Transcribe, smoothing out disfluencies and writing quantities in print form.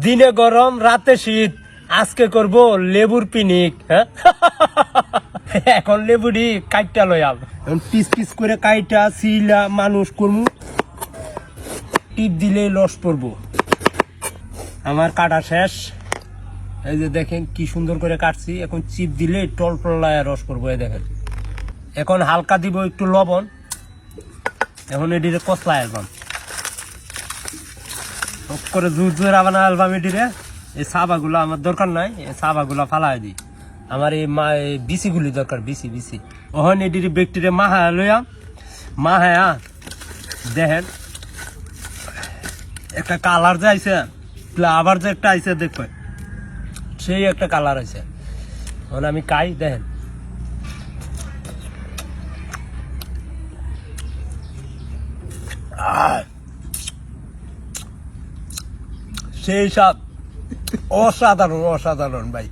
দিনে গরম রাতে শীত, আজকে করব লেবুর পিনিক। হ্যাঁ, এখন লেবুরি কাইটা লয়াম, পিস পিস করে কাইটা সিলা মানুষ করমু, টিপ দিলে লস পড়বো। আমার কাটা শেষ, এই যে দেখেন কি সুন্দর করে কাটছি। এখন চিপ দিলে টল টলায় রস করবো। এই দেখেন, এখন হালকা দিব একটু লবণ, এখন এটিরে কসলা অ্যালবাম করে জোর জোর আবার অ্যালবাম এটিরে। এই সাবাগুলো আমার দরকার নাই, এই সাবাগুলো ফালাই দিই। আমার এই বিসিগুলি দরকার, বিসি বিসি। ওখানে এটির ব্যাকটেরিয়া মাহায়া লইয়া, মাহায়া দেখেন একটা কালার যে আইছে, আবার যে একটা আইছে দেখবেন, সেই একটা কালার আছে। এখন আমি কাই দেখেন, সেই স্বাদ, অসাধারণ অসাধারণ ভাই।